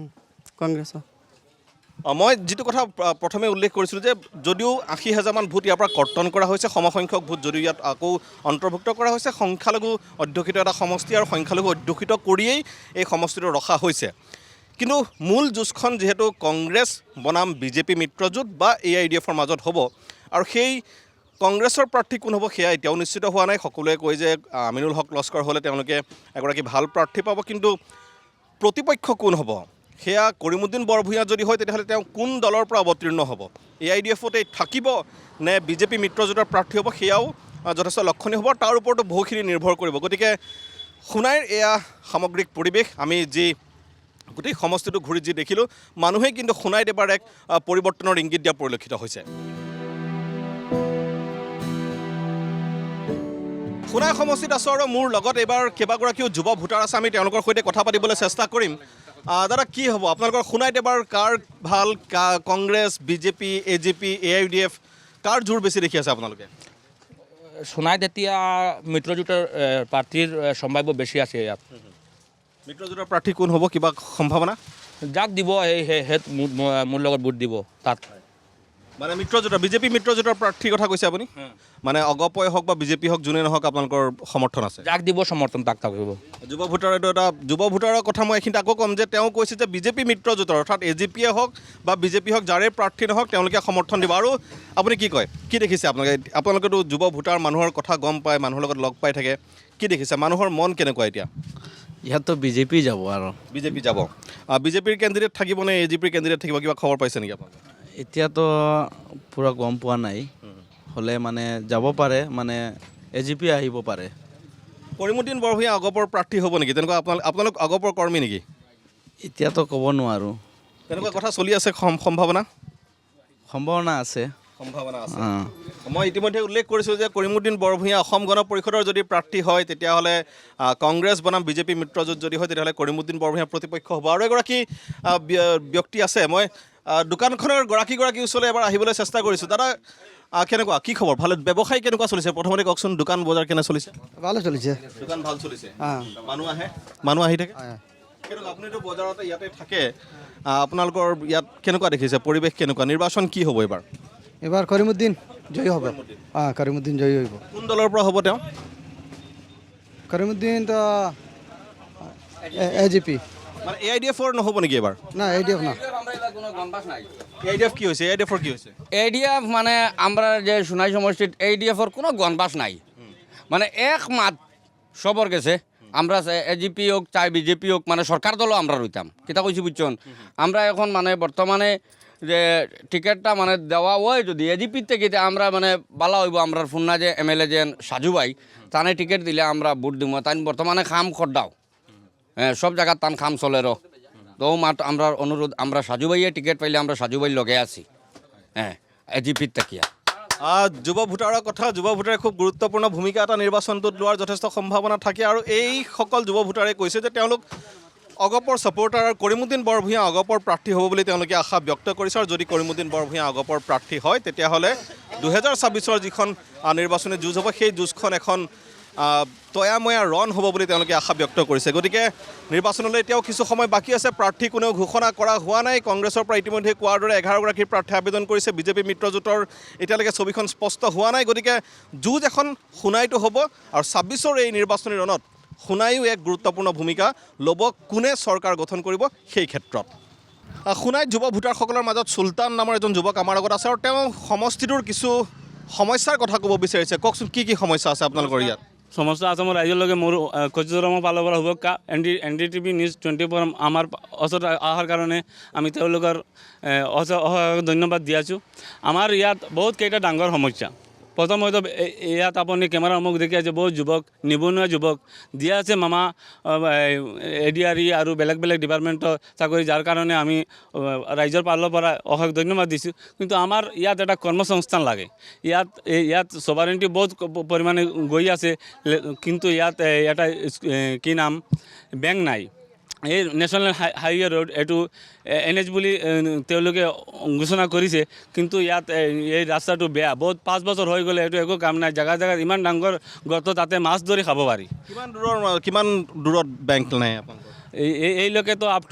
কংগ্ৰেছৰ মই যিটো কথা প্ৰথমে উল্লেখ কৰিছিলোঁ যে যদিও 80,000মান ভোট ইয়াৰ পৰা কৰ্তন কৰা হৈছে, সমসংখ্যক ভোট যদিও ইয়াত আকৌ অন্তৰ্ভুক্ত কৰা হৈছে, সংখ্যালঘু অধ্যুষিত এটা সমষ্টি আৰু সংখ্যালঘু অধ্যুষিত কৰিয়েই এই সমষ্টিটো ৰখা হৈছে। কিন্তু মূল যুঁজখন যিহেতু কংগ্ৰেছ বনাম BJP মিত্ৰজোঁট বা AIDF-ৰ মাজত হ'ব, আৰু সেই কংগ্ৰেছৰ প্ৰাৰ্থী কোন হ'ব সেয়া এতিয়াও নিশ্চিত হোৱা নাই। সকলোৱে কয় যে আমিনুল হক লস্কৰ হ'লে তেওঁলোকে এগৰাকী ভাল প্ৰাৰ্থী পাব, কিন্তু প্ৰতিপক্ষ কোন হ'ব সেয়া কৰিমুদ্দিন বৰভূঞা যদি হয় তেতিয়াহ'লে তেওঁ কোন দলৰ পৰা অৱতীৰ্ণ হ'ব, AIDF-তে থাকিব নে BJP মিত্ৰজোঁটৰ প্ৰাৰ্থী হ'ব, সেয়াও যথেষ্ট লক্ষণীয় হ'ব। তাৰ ওপৰতো বহুখিনি নিৰ্ভৰ কৰিব। গতিকে সোণাইৰ এয়া সামগ্ৰিক পৰিৱেশ। আমি যি গোটেই সমষ্টিটো ঘূৰি যি দেখিলোঁ, মানুহে কিন্তু সোণাইত এবাৰ এক পৰিৱৰ্তনৰ ইংগিত দিয়া পৰিলক্ষিত হৈছে। সোণাই সমষ্টিত আছোঁ আৰু মোৰ লগত এইবাৰ কেইবাগৰাকীও যুৱ ভোটাৰ আছে। আমি তেওঁলোকৰ সৈতে কথা পাতিবলৈ চেষ্টা কৰিম। দাদা, কি হ'ব আপোনালোকৰ সোণাইত এবাৰ কাৰ ভাল? কংগ্ৰেছ, BJP, AGP, AIDF, কাৰ জোৰ বেছি দেখি আছে আপোনালোকে? সোণাইত এতিয়া মিত্ৰজোঁটৰ প্ৰাৰ্থীৰ সম্ভাৱ্য বেছি আছে। ইয়াত মিত্ৰজোঁটৰ প্ৰাৰ্থী কোন হ'ব, কিবা সম্ভাৱনা? যাক দিব সেই মোৰ লগত ভোট দিব তাত। মানে মিত্ৰজোঁটৰ BJP মিত্ৰজোঁটৰ প্ৰাৰ্থীৰ কথা কৈছে আপুনি? মানে অগপই হওক বা BJP হওক, যোনে নহওক আপোনালোকৰ সমৰ্থন আছে? যাক দিব সমৰ্থন তাক থাকিব। যুৱ ভোটাৰ, এইটো এটা যুৱ ভোটাৰৰ কথা মই এইখিনিতে আকৌ ক'ম যে তেওঁ কৈছে যে BJP মিত্ৰজোঁটৰ অৰ্থাৎ AGPয়ে হওক বা BJP হওক, যাৰে প্ৰাৰ্থী নহওক তেওঁলোকে সমৰ্থন দিব। আৰু আপুনি কি কয়, কি দেখিছে আপোনালোকেতো যুৱ ভোটাৰ, মানুহৰ কথা গম পায়, মানুহৰ লগত লগ পাই থাকে, কি দেখিছে? মানুহৰ মন কেনেকুৱা এতিয়া? ইয়াততো BJP যাব আৰু BJP যাব। BJPৰ কেণ্ডিডেট থাকিব নে AGPৰ কেণ্ডিডেট থাকিব, কিবা খবৰ পাইছে নেকি আপোনালোকে? এতিয়াতো পূৰা গম পোৱা নাই, হ'লে মানে যাব পাৰে, মানে AGP আহিব পাৰে। কৰিমুদ্দিন বৰভূঞা অগপৰ প্ৰাৰ্থী হ'ব নেকি? তেনেকুৱা আপোনালোক অগপৰ কৰ্মী নেকি? এতিয়াতো ক'ব নোৱাৰোঁ। তেনেকুৱা কথা চলি আছে, সম্ভাৱনা আছে। সম্ভাৱনা আছে। মই ইতিমধ্যে উল্লেখ কৰিছোঁ যে কৰিমুদ্দিন বৰভূঞা অসম গণ পৰিষদৰ যদি প্ৰাৰ্থী হয় তেতিয়াহ'লে কংগ্ৰেছ বনাম BJP মিত্ৰজোঁট যদি হয় তেতিয়াহ'লে কৰিমুদ্দিন বৰভূঞা প্ৰতিপক্ষ হ'ব। আৰু এগৰাকী ব্যক্তি আছে, মই দোকানখনৰ গৰাকী ওচৰলৈ এবাৰ আহিবলৈ চেষ্টা কৰিছোঁ। দাদা, কেনেকুৱা, কি খবৰ? ভালে? ব্যৱসায় কেনেকুৱা চলিছে? প্ৰথমতে কওকচোন, দোকান বজাৰ কেনে চলিছে? ভালে চলিছে। দোকান ভাল চলিছে? মানুহ আহি থাকে? কেনেকুৱা, আপুনিতো বজাৰতে ইয়াতে থাকে, আপোনালোকৰ ইয়াত কেনেকুৱা দেখিছে? পৰিৱেশ কেনেকুৱা? নিৰ্বাচন কি হ'ব এইবাৰ? এবাৰ কৰিমুদ্দিন জয়ী হ'ব। কৰিমুদ্দিন জয়ী হ'ব। কোন দলৰ পৰা হ'ব তেওঁ? কৰিমুদ্দিন তো AGP। মানে AIDF-ৰ নহ'ব নেকি এবাৰ? না, AIDF না। AIDF কি হৈছে? AIDF-ৰ কি হৈছে? AIDF মানে আমরা যে সোনাই সমষ্টিত AIDF-র কোনো গণবাস নাই, মানে এক মাত সবর গেছে। আমরা AGP হোক চাই BJP হোক, মানে সরকার দলও আমরা রইতাম, কিতা কইছি বুঝছেন? আমরা এখন মানে বর্তমানে যে টিকেটটা মানে দেওয়া হয় যদি AGP থেকে আমরা মানে বালা হইব, আমরা ফুন্না যে MLA যে সাজু ভাই তানে টিকেট দিলে আমরা ভোট দিব। তাই বর্তমানে খাম খরদাও, হ্যাঁ, সব জায়গার তান খাম চলেরও। তো মাত আমরা অনুরোধ, আমরা সাজু ভাইয়ে টিকেট পাইলে আমরা সাজু ভাই লগে আছি, হ্যাঁ, AGP-ত তাকিয়া। যুৱ ভোটাৰৰ কথা, যুৱ ভোটাৰে খুব গুৰুত্বপূৰ্ণ ভূমিকা এটা নিৰ্বাচনটোত লোৱাৰ যথেষ্ট সম্ভাৱনা থাকে। আৰু এইসকল যুৱ ভোটাৰে কৈছে যে তেওঁলোক অগপৰ ছাপোৰ্টাৰ, আৰু কৰিমুদ্দিন বৰভূঞা অগপৰ প্ৰাৰ্থী হ'ব বুলি তেওঁলোকে আশা ব্যক্ত কৰিছে। আৰু যদি কৰিমুদ্দিন বৰভূঞা অগপৰ প্ৰাৰ্থী হয় তেতিয়াহ'লে 2026-ৰ যিখন নিৰ্বাচনী যুঁজ হ'ব, সেই যুঁজখন এখন তয়াময়া ৰণ হ'ব বুলি তেওঁলোকে আশা ব্যক্ত কৰিছে। গতিকে নিৰ্বাচনলৈ এতিয়াও কিছু সময় বাকী আছে। প্ৰাৰ্থী কোনেও ঘোষণা কৰা হোৱা নাই। কংগ্ৰেছৰ পৰা ইতিমধ্যে কোৱাৰ দৰে 11গৰাকী প্ৰাৰ্থী আবেদন কৰিছে। বিজেপি মিত্ৰজোঁটৰ এতিয়ালৈকে ছবিখন স্পষ্ট হোৱা নাই। গতিকে যুঁজ এখন সোণাইতো হ'ব আৰু 26ৰ এই নিৰ্বাচনী ৰণত সোণাইও এক গুৰুত্বপূৰ্ণ ভূমিকা ল'ব কোনে চৰকাৰ গঠন কৰিব সেই ক্ষেত্ৰত। সোণাইত যুৱ ভোটাৰসকলৰ মাজত চুলতান নামৰ এজন যুৱক আমাৰ লগত আছে আৰু তেওঁ সমষ্টিটোৰ কিছু সমস্যাৰ কথা ক'ব বিচাৰিছে। কওকচোন কি কি সমস্যা আছে আপোনালোকৰ ইয়াত? সমস্ত আসামৰ ৰাইজৰ লগে মোৰ কচিজৰামৰ ফালৰ পৰা শুভেচ্ছা। NDTV News 24 আমাৰ ওচৰত অহাৰ কাৰণে আমি তেওঁলোকৰ ধন্যবাদ দি আছোঁ। আমাৰ ইয়াত বহুত কেইটা ডাঙৰ সমস্যা। প্ৰথম হয়তো ইয়াত আপুনি কেমেৰা সন্মুখ দেখি আছে বহুত যুৱক, নিবনুৱা যুৱক দিয়া আছে মামা ADRE আৰু বেলেগ বেলেগ ডিপাৰ্টমেণ্টৰ চাকৰি, যাৰ কাৰণে আমি ৰাইজৰ ফালৰ পৰা অশেষ ধন্যবাদ দিছোঁ। কিন্তু আমাৰ ইয়াত এটা কৰ্মসংস্থান লাগে। ইয়াত সভাৰেণ্টি বহুত পৰিমাণে গৈ আছে, কিন্তু ইয়াত এটা কি নাম বেংক নাই। এই নেশ্যনেল হাইৱে ৰোড এইটো NH বুলি তেওঁলোকে ঘোষণা কৰিছে, কিন্তু ইয়াত এই ৰাস্তাটো বেয়া। বহুত 5 বছৰ হৈ গ'লে এইটো একো কাম নাই। জেগা জেগাত ইমান ডাঙৰ গৰ্ত, তাতে মাছ ধৰি খাব পাৰি। কিমান দূৰত বেংক নাই আপোনালোকৰ? এইলৈকেতো up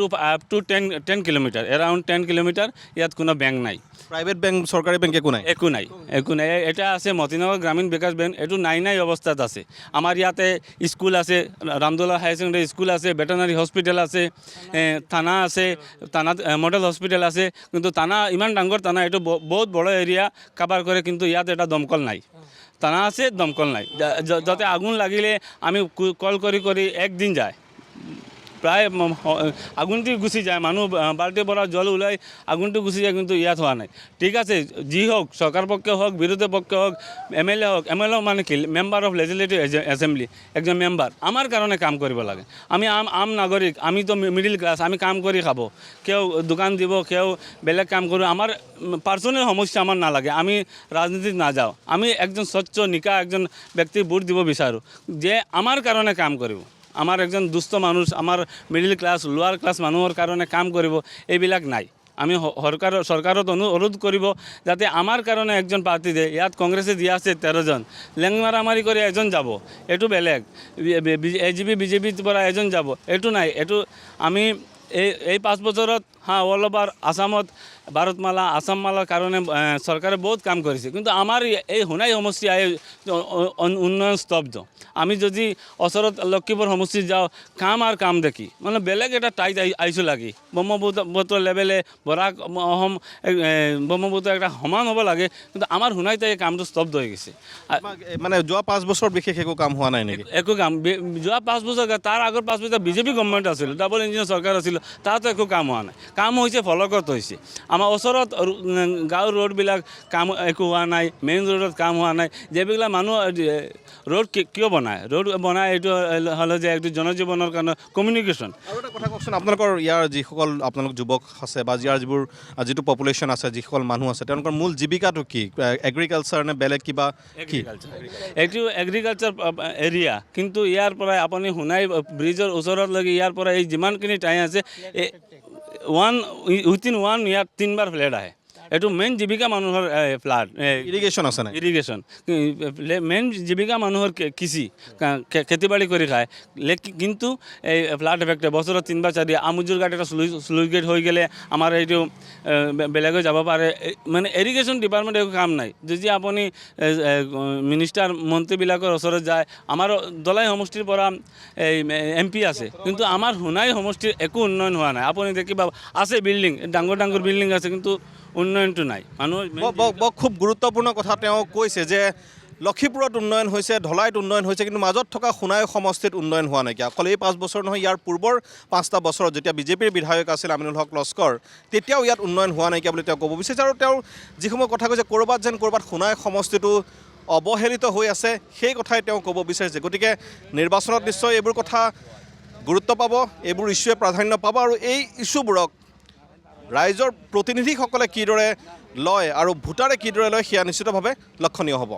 to 10 kilometre, around 10 kilometre ইয়াত কোনো বেংক নাই। প্ৰাইভেট বেংক, চৰকাৰী বেংক একো নাই? একো নাই। এটা আছে মতিনগৰ গ্ৰামীণ বিকাশ বেংক, এইটো নাই অৱস্থাত আছে। আমাৰ ইয়াতে স্কুল আছে, ৰামদোলা হায়াৰ ছেকেণ্ডেৰী স্কুল আছে, ভেটেনাৰী হস্পিটেল আছে, থানা আছে, থানাত মডেল হস্পিটেল আছে। কিন্তু থানা ইমান ডাঙৰ থানা, এইটো বহুত বড় এৰিয়া কাভাৰ কৰে, কিন্তু ইয়াত এটা দমকল নাই। থানা আছে, দমকল নাই। যাতে আগুন লাগিলে আমি কল কৰি একদিন যায়, প্ৰায় আগুনটি গুচি যায়। মানুহ বাল্টিৰ পৰা জল ওলাই আগুনটো গুচি যায়, কিন্তু ইয়াত হোৱা নাই। ঠিক আছে, যি হওক, চৰকাৰ পক্ষে হওক, বিৰোধী পক্ষে হওক, MLA হওক। MLA মানে কি? মেম্বাৰ অফ লেজিসলেটিভ এছেম্বলি, একজন মেম্বাৰ আমাৰ কাৰণে কাম কৰিব লাগে। আমি আম নাগৰিক, আমিতো মিডিল ক্লাছ, আমি কাম কৰি খাব। কেউ দোকান দিব, কেউ বেলেগ কাম কৰিব। আমাৰ পাৰ্চনেল সমস্যা আমাৰ নালাগে, আমি ৰাজনীতিত নাযাওঁ। আমি একজন স্বচ্ছ নিকা একজন ব্যক্তি ভোট দিব বিচাৰোঁ, যে আমাৰ কাৰণে কাম কৰিব। আমাৰ একজন দুস্থ মানুহ, আমাৰ মিডিল ক্লাছ, লোৱাৰ ক্লাছ মানুহৰ কাৰণে কাম কৰিব, এইবিলাক নাই। আমি চৰকাৰত অনুৰোধ কৰিব যাতে আমাৰ কাৰণে একজন প্ৰাৰ্থী দিয়ে। ইয়াত কংগ্ৰেছে দিয়া আছে 13 জন, লেংমাৰামাৰি কৰি এজন যাব, এইটো বেলেগ। AGP BJPৰ পৰা এজন যাব, এইটো নাই। এইটো আমি এই 5 বছৰত অল অভাৰ আসামত ভাৰতমালা, আসামমালাৰ কাৰণে চৰকাৰে বহুত কাম কৰিছে, কিন্তু আমাৰ এই সোণাই সমষ্টি উন্নয়ন স্তব্ধ। আমি যদি ওচৰত লক্ষীপুৰ সমষ্টিত যাওঁ, কাম দেখি মানে বেলেগ এটা ঠাইত আহিছোঁ লাগি। ব্ৰহ্মপুত্ৰ লেভেলে বৰাক অসম ব্ৰহ্মপুত্ৰ একটা সমান হ'ব লাগে, কিন্তু আমাৰ সোণাইতে এই কামটো স্তব্ধ হৈ গৈছে। মানে যোৱা 5 বছৰ বিশেষ একো কাম হোৱা নাই নেকি? একো কাম যোৱা 5 বছৰ, তাৰ আগৰ 5 বছৰ BJP গভৰ্ণমেণ্ট আছিল, ডাবল ইঞ্জিনৰ চৰকাৰ আছিল, তাতো একো কাম হোৱা নাই। কাম হৈছে ফলকত হৈছে। আমাৰ ওচৰত গাঁৱৰ ৰোডবিলাক কাম একো হোৱা নাই, মেইন ৰোডত কাম হোৱা নাই। যিবিলাক মানুহ ৰোড কিয় বনায়? ৰোড বনায় এইটো হ'লে যে এইটো জনজীৱনৰ কাৰণে কমিউনিকেশ্যন। আৰু এটা কথা কওকচোন, আপোনালোকৰ ইয়াৰ যিসকল আপোনালোক যুৱক আছে বা ইয়াৰ যিটো পপুলেশ্যন আছে, যিসকল মানুহ আছে, তেওঁলোকৰ মূল জীৱিকাটো কি? এগ্ৰিকালচাৰ নে বেলেগ কিবা? এইটো এগ্ৰিকালচাৰ এৰিয়া, কিন্তু ইয়াৰ পৰা আপুনি সোণাই ব্ৰিজৰ ওচৰতলৈকে ইয়াৰ পৰা এই যিমানখিনি ঠাই আছে, উইথিন 1 ইয়াৰ 3বাৰ ফ্লেট আহে। এইটো মেইন জীৱিকা মানুহৰ ফ্লাড। ইৰিগেশ্যন আছে নাই? ইৰিগেশ্যন মেইন জীৱিকা মানুহৰ কৃষি, খেতি বাতি কৰি খায়, কিন্তু এই ফ্লাড এফেক্টে বছৰত 3বাৰ 4 দিয়ে। আমুজুৰ ঘাট এটা স্লুইচ গেট হৈ গ'লে আমাৰ এইটো বেলেগৈ যাব পাৰে। মানে ইৰিগেশ্যন ডিপাৰ্টমেণ্ট একো কাম নাই। যদি আপুনি মিনিষ্টাৰ মন্ত্ৰীবিলাকৰ ওচৰত যায়, আমাৰ দলাই সমষ্টিৰ পৰা এই MP আছে, কিন্তু আমাৰ সোণাই সমষ্টিৰ একো উন্নয়ন হোৱা নাই। আপুনি দেখিব আছে বিল্ডিং, ডাঙৰ বিল্ডিং আছে, কিন্তু উন্নয়নটো নাই। মানুহৰ খুব গুৰুত্বপূৰ্ণ কথা তেওঁ কৈছে যে লক্ষীপুৰত উন্নয়ন হৈছে, ঢলাইত উন্নয়ন হৈছে, কিন্তু মাজত থকা সোণাই সমষ্টিত উন্নয়ন হোৱা নাইকিয়া। অকল এই 5 বছৰ নহয়, ইয়াৰ পূৰ্বৰ 5টা বছৰত যেতিয়া বিজেপিৰ বিধায়ক আছিল আমিনুল হক লস্কৰ, তেতিয়াও ইয়াত উন্নয়ন হোৱা নাইকিয়া বুলি তেওঁ ক'ব বিচাৰিছে। আৰু তেওঁৰ যিসমূহ কথা কৈছে, ক'ৰবাত সোণাই সমষ্টিটো অৱহেলিত হৈ আছে, সেই কথাই তেওঁ ক'ব বিচাৰিছে। গতিকে নিৰ্বাচনত নিশ্চয় এইবোৰ কথা গুৰুত্ব পাব, এইবোৰ ইছ্যুৱে প্ৰাধান্য পাব, আৰু এই ইছ্যুবোৰক ৰাইজৰ প্ৰতিনিধিসকলে কিদৰে লয় আৰু ভোটাৰে কিদৰে লয়, সেয়া নিশ্চিতভাৱে লক্ষণীয় হ'ব।